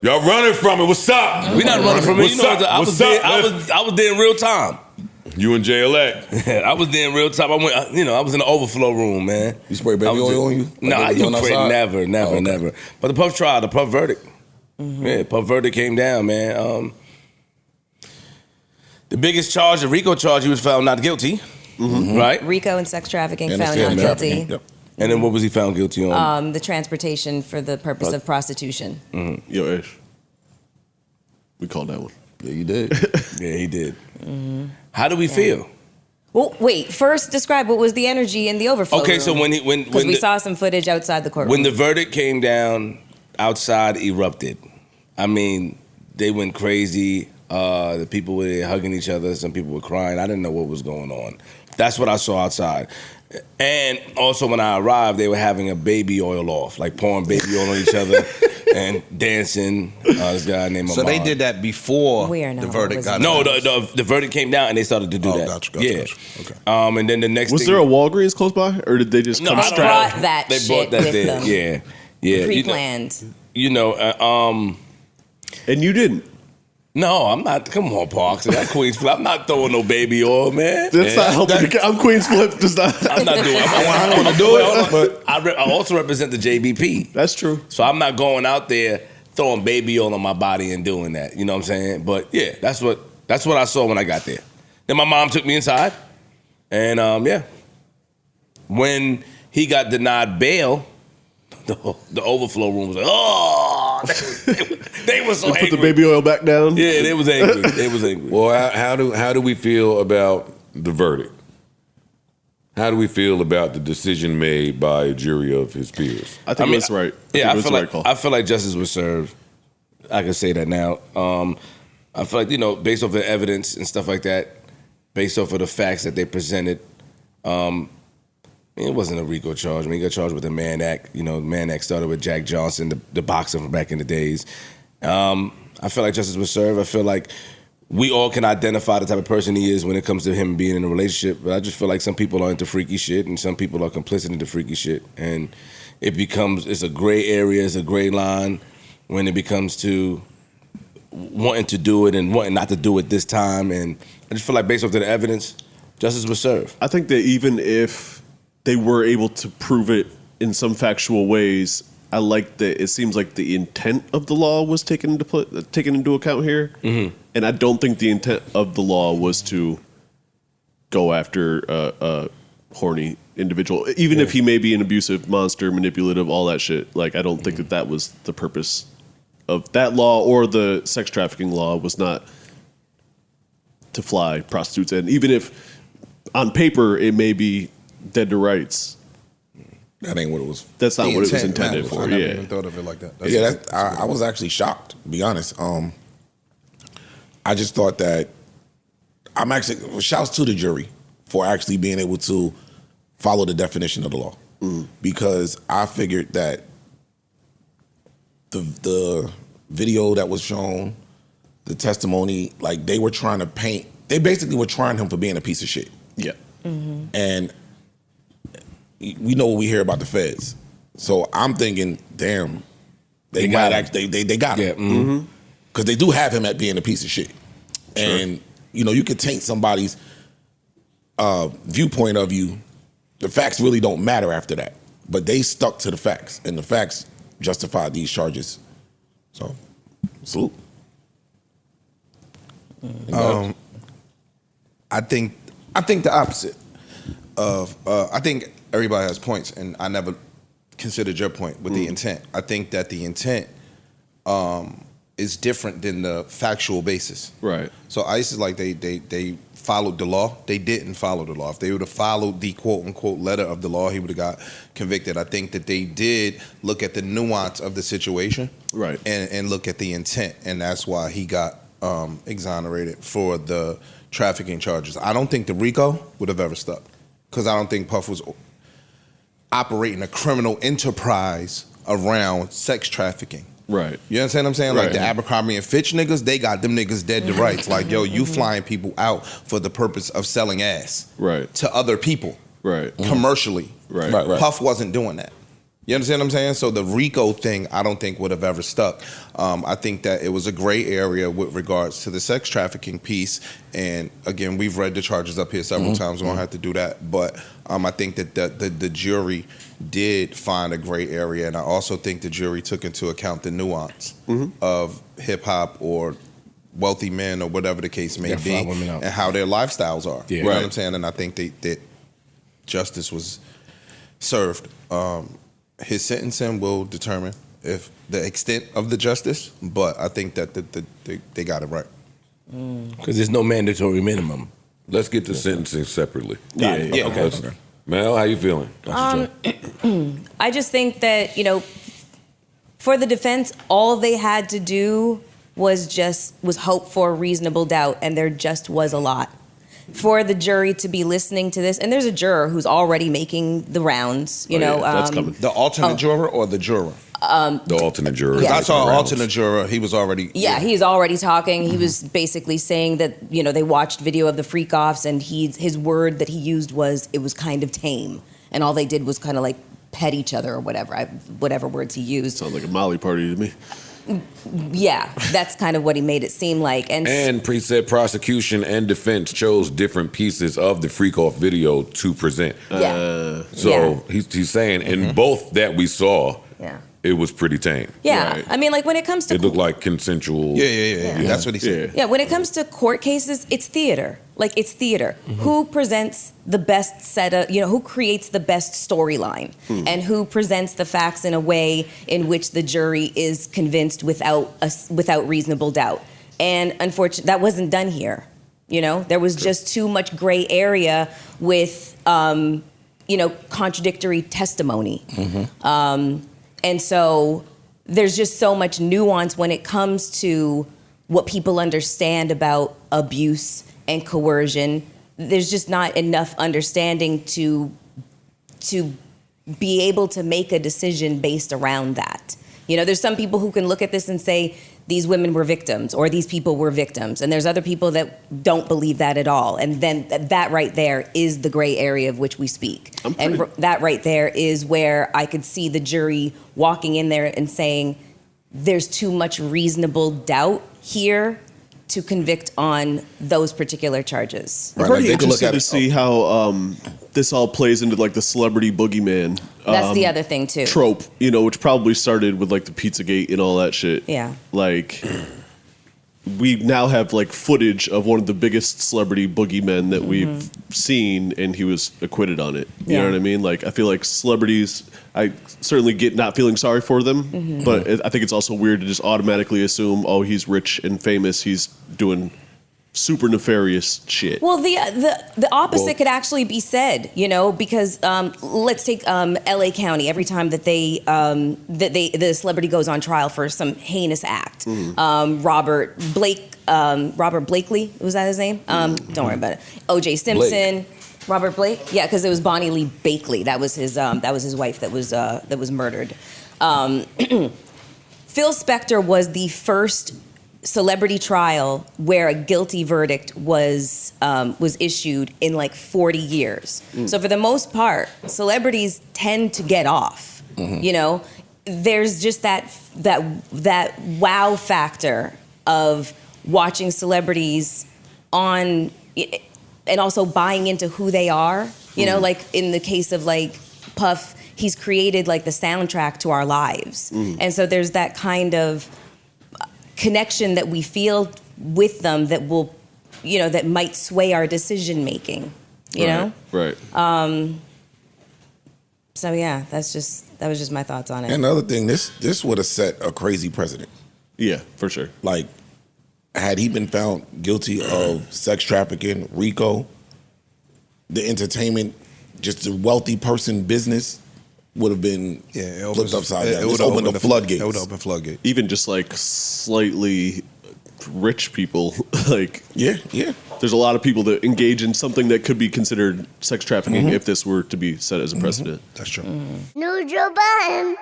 Y'all running from it. What's up? We not running from it. What's up? I was there in real time. You and Jay-Elect. I was there in real time. I went. I was in the overflow room, man. You spray baby oil on you? No, I never. But the Puff trial, the Puff verdict. Mm-hmm. Yeah, Puff verdict came down, man. The biggest charge, the RICO charge, he was found not guilty. Mm-hmm. Right? RICO and sex trafficking, And found not guilty. Yep. And then what was he found guilty on? The transportation for the purpose of prostitution. Mm-hmm. Yo, Ish. We called that one. Yeah, you did. Yeah, he did. Mm-hmm. How do we feel? Well, wait. First, describe what was the energy in the overflow Okay, room. so when we saw some footage outside the courtroom. When the verdict came down, outside erupted. I mean, they went crazy. The people were there hugging each other. Some people were crying. I didn't know what was going on. That's what I saw outside. And also when I arrived, they were having a baby oil off, like pouring baby oil on each other and dancing. This guy named So Ahmad. they did that before the verdict got No, announced. the verdict came down and they started to do that. Gotcha. Yeah. Okay. And then the next Was thing, there a Walgreens close by, or did they just come They straight? brought that they shit brought that with there. them. Yeah. Pre-planned. And you didn't. No, I'm not. Come on, Parks. That Queens Flip. I'm not throwing no baby oil, man. That's not helping. I'm Queens Flip. Does not. I'm not doing. I don't want to do it. But I also represent the JBP. That's true. So I'm not going out there throwing baby oil on my body and doing that. You know what I'm saying? But yeah, that's what I saw when I got there. Then my mom took me inside, and when he got denied bail, the overflow room was like, oh, they were so They put angry. the baby oil back down. Yeah, they was angry. Well, how do we feel about the verdict? How do we feel about the decision made by a jury of his peers? I think that's right. I feel like justice was served. I can say that now. I feel like, based off the evidence and stuff like that, based off of the facts that they presented, it wasn't a RICO charge. I mean, he got charged with the Mann Act. The Mann Act started with Jack Johnson, the boxer from back in the days. I feel like justice was served. I feel like we all can identify the type of person he is when it comes to him being in a relationship. But I just feel like some people are into freaky shit and some people are complicit into freaky shit. And it's a gray area, it's a gray line when it becomes to wanting to do it and wanting not to do it this time. And I just feel like based off the evidence, justice was served. I think that even if they were able to prove it in some factual ways, I like that it seems like the intent of the law was taken into account here. Mm-hmm. And I don't think the intent of the law was to go after a horny individual, even if he may be an abusive, monster, manipulative, all that shit. Like, I don't think that was the purpose of that law, or the sex trafficking law was not to fly prostitutes in, even if on paper it may be dead to rights. That ain't what it was. That's not what it was intended for. I never even thought of it like that. I was actually shocked, to be honest. I just thought that shouts to the jury for actually being able to follow the definition of the law. Because I figured that the video that was shown, the testimony, like they basically were trying him for being a piece of shit. Yeah. Mm-hmm. And we know what we hear about the feds. So I'm thinking, damn, they got him. Mm-hmm. Because they do have him at being a piece of shit. Sure. And, you could taint somebody's viewpoint of you. The facts really don't matter after that. But they stuck to the facts, and the facts justified these charges. So, salute. I think the opposite of I think everybody has points, and I never considered your point with the intent. I think that the intent is different than the factual basis. Right. So ICE is like they followed the law. They didn't follow the law. If they would have followed the quote unquote letter of the law, he would have got convicted. I think that they did look at the nuance of the situation, right, and look at the intent, and that's why he got exonerated for the trafficking charges. I don't think the RICO would have ever stuck, because I don't think Puff was operating a criminal enterprise around sex trafficking. Right. You understand what I'm saying? Right. Like the Abercrombie and Fitch niggas, they got them niggas dead to rights. Like, yo, you flying people out for the purpose of selling ass right to other people. Right. Commercially. Right. Puff wasn't doing that. You understand what I'm saying? So the RICO thing, I don't think would have ever stuck. I think that it was a gray area with regards to the sex trafficking piece. And again, we've read the charges up here several times. We don't have to do that. But I think that the jury did find a gray area. And I also think the jury took into account the nuance of hip hop or wealthy men or whatever the case may be, and how their lifestyles are. Yeah. You know what I'm saying? And I think that justice was served. His sentencing will determine if the extent of the justice, but I think that they got it right. Because there's no mandatory minimum. Let's get the sentencing separately. Yeah. Okay. Mel, how you feeling? I just think that, for the defense, all they had to do was hope for reasonable doubt, and there just was a lot. For the jury to be listening to this, and there's a juror who's already making the rounds, that's coming. The alternate juror or the juror? The alternate juror. Yeah. I saw an alternate juror. He was already. Yeah, he's already talking. He was basically saying that, they watched video of the freak-offs, and his word that he used was, it was kind of tame. And all they did was kind of like pet each other or whatever words he used. Sounds like a Molly party to me. Yeah, that's kind of what he made it seem like. And said prosecution and defense chose different pieces of the freak-off video to present. Yeah. So he's saying in both that we saw, it was pretty tame. Yeah, Right. I mean, like when it comes to It looked like consensual. Yeah. That's what he said. Yeah, when it comes to court cases, it's theater. Like, it's theater. Who presents the best set of, who creates the best storyline and who presents the facts in a way in which the jury is convinced without reasonable doubt. And unfortunately, that wasn't done here. There was just too much gray area with, contradictory testimony. And so there's just so much nuance when it comes to what people understand about abuse and coercion. There's just not enough understanding to be able to make a decision based around that. There's some people who can look at this and say, these women were victims or these people were victims. And there's other people that don't believe that at all. And then that right there is the gray area of which we speak. And that right there is where I could see the jury walking in there and saying, there's too much reasonable doubt here to convict on those particular charges. I'm pretty interested to see how this all plays into like the celebrity boogeyman. That's the other thing too. Trope, which probably started with like the Pizzagate and all that shit. Yeah. Like, we now have like footage of one of the biggest celebrity boogeymen that we've seen, and he was acquitted on it. You know what I mean? Like, I feel like celebrities, I certainly get not feeling sorry for them, but I think it's also weird to just automatically assume, oh, he's rich and famous, he's doing super nefarious shit. Well, the opposite could actually be said, because let's take L.A. County. Every time that the celebrity goes on trial for some heinous act, Robert Blakely, was that his name? Don't worry about it. O.J. Simpson. Blake. Robert Blake, yeah, because it was Bonnie Lee Bakley. That was his wife that was murdered. Phil Spector was the first celebrity trial where a guilty verdict was issued in like 40 years. So for the most part, celebrities tend to get off. There's just that wow factor of watching celebrities on, and also buying into who they are. Like in the case of like Puff, he's created like the soundtrack to our lives. And so there's that kind of connection that we feel with them that will, that might sway our decision making, know? Right. So yeah, that was just my thoughts on it. And another thing, this would have set a crazy precedent. Yeah, for sure. Like, had he been found guilty of sex trafficking, RICO, the entertainment, just a wealthy person business would have been flipped upside down. It would open the floodgates. It would open floodgates. Even just like slightly rich people, like Yeah. there's a lot of people that engage in something that could be considered sex trafficking if this were to be set as a precedent. That's true. Neutral button.